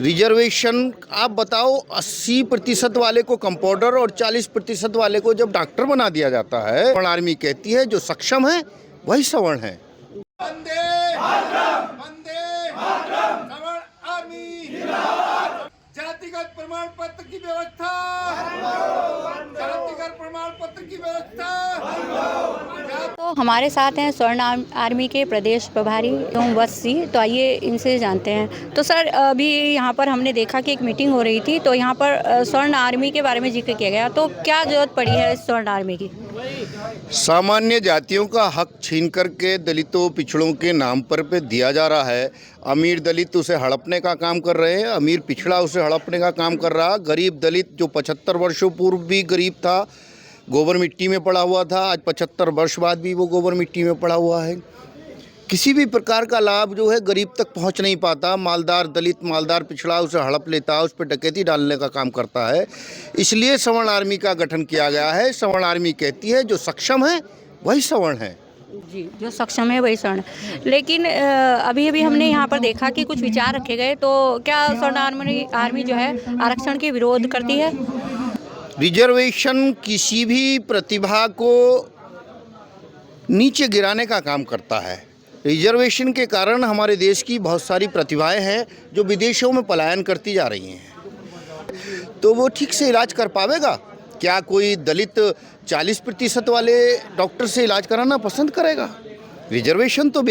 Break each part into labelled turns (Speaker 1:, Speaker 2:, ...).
Speaker 1: Reservation आप बताओ, 80% वाले को कंपाउंडर और 40% वाले को जब डॉक्टर बना दिया जाता है। सवर्ण आर्मी कहती है जो सक्षम है वही सवर्ण है।
Speaker 2: वंदे मातरम, वंदे मातरम, सवर्ण आर्मी जिंदाबाद। जातिगत प्रमाण पत्र की व्यवस्था, जातिगत प्रमाण पत्र की व्यवस्था।
Speaker 3: तो हमारे साथ हैं स्वर्ण आर्मी के प्रदेश प्रभारी एवं वत्सी। तो आइए इनसे जानते हैं। तो सर, अभी यहाँ पर हमने देखा कि एक मीटिंग हो रही थी, तो यहाँ पर स्वर्ण आर्मी के बारे में जिक्र किया गया। तो क्या जरूरत पड़ी है इस स्वर्ण आर्मी की?
Speaker 1: सामान्य जातियों का हक छीन करके दलितों पिछड़ों के नाम पर पे दिया जा रहा है। अमीर दलित उसे हड़पने का काम कर रहे हैं, अमीर पिछड़ा उसे हड़पने का काम कर रहा। गरीब दलित जो 75 वर्षों पूर्व भी गरीब था, गोबर मिट्टी में पड़ा हुआ था, आज 75 वर्ष बाद भी वो गोबर मिट्टी में पड़ा हुआ है। किसी भी प्रकार का लाभ जो है गरीब तक पहुंच नहीं पाता। मालदार दलित, मालदार पिछड़ा उसे हड़प लेता है, उस पर डकैती डालने का काम करता है। इसलिए सवर्ण आर्मी का गठन किया गया है। सवर्ण आर्मी कहती है जो सक्षम है वही सवर्ण है।
Speaker 3: जी, जो सक्षम है वही स्वर्ण। लेकिन अभी अभी हमने यहाँ पर देखा कि कुछ विचार रखे गए। तो क्या स्वर्ण आर्मी जो है आरक्षण के विरोध करती है?
Speaker 1: रिजर्वेशन किसी भी प्रतिभा को नीचे गिराने का काम करता है। रिजर्वेशन के कारण हमारे देश की बहुत सारी प्रतिभाएं हैं जो विदेशों में पलायन करती जा रही हैं। तो वो ठीक से इलाज कर पावेगा क्या? कोई दलित 40% वाले डॉक्टर से इलाज कराना पसंद करेगा? रिजर्वेशन तो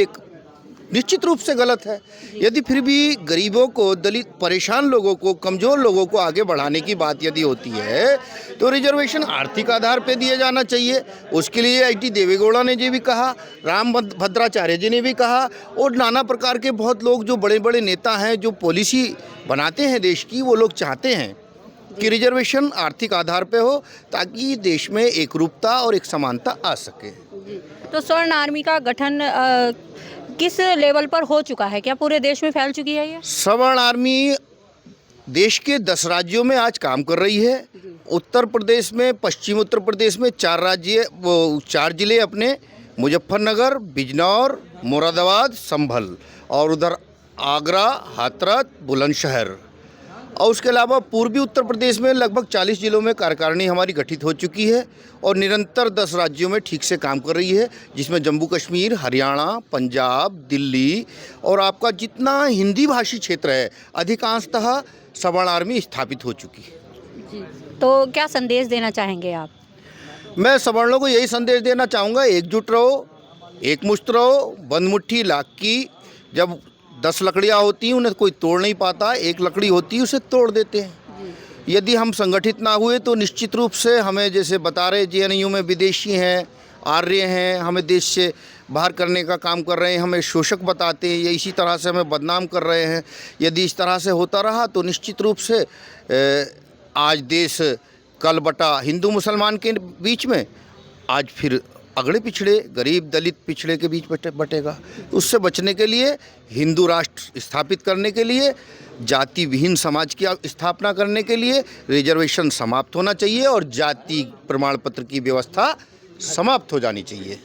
Speaker 1: निश्चित रूप से गलत है। यदि फिर भी गरीबों को, दलित परेशान लोगों को, कमज़ोर लोगों को आगे बढ़ाने की बात यदि होती है तो रिजर्वेशन आर्थिक आधार पर दिए जाना चाहिए। उसके लिए आई.टी. देवेगौड़ा ने जी भी कहा, राम भद्राचार्य जी ने भी कहा, और नाना प्रकार के बहुत लोग जो बड़े बड़े नेता हैं जो पॉलिसी बनाते हैं देश की, वो लोग चाहते हैं कि रिजर्वेशन आर्थिक आधार पे हो ताकि देश में एकरूपता और एक समानता आ सके।
Speaker 3: तो स्वर्ण आर्मी का गठन किस लेवल पर हो चुका है? क्या पूरे देश में फैल चुकी है ये?
Speaker 1: सवर्ण आर्मी देश के 10 राज्यों में आज काम कर रही है। उत्तर प्रदेश में, पश्चिम उत्तर प्रदेश में 4 जिले अपने, मुजफ्फरनगर, बिजनौर, मुरादाबाद, संभल, और उधर आगरा, हाथरस, बुलंदशहर। और उसके अलावा पूर्वी उत्तर प्रदेश में लगभग 40 जिलों में कार्यकारिणी हमारी गठित हो चुकी है और निरंतर 10 राज्यों में ठीक से काम कर रही है, जिसमें जम्मू कश्मीर, हरियाणा, पंजाब, दिल्ली और आपका जितना हिंदी भाषी क्षेत्र है, अधिकांशतः सवर्ण आर्मी स्थापित हो चुकी है।
Speaker 3: जी। तो क्या संदेश देना चाहेंगे आप?
Speaker 1: मैं सवर्णों को यही संदेश देना चाहूँगा, एकजुट रहो, एकमुश्त रहो। बंद मुट्ठी लाख की। जब 10 लकड़ियाँ होती हैं उन्हें कोई तोड़ नहीं पाता, एक लकड़ी होती है उसे तोड़ देते हैं। यदि हम संगठित ना हुए तो निश्चित रूप से हमें, जैसे बता रहे जेएनयू में विदेशी हैं, आर्य हैं, हमें देश से बाहर करने का काम कर रहे हैं, हमें शोषक बताते हैं, या इसी तरह से हमें बदनाम कर रहे हैं। यदि इस तरह से होता रहा तो निश्चित रूप से आज देश कल बटा हिंदू मुसलमान के बीच में, आज फिर अगड़े पिछड़े, गरीब दलित पिछड़े के बीच बटेगा। उससे बचने के लिए, हिंदू राष्ट्र स्थापित करने के लिए, जाति विहीन समाज की स्थापना करने के लिए रिजर्वेशन समाप्त होना चाहिए और जाति प्रमाण पत्र की व्यवस्था समाप्त हो जानी चाहिए।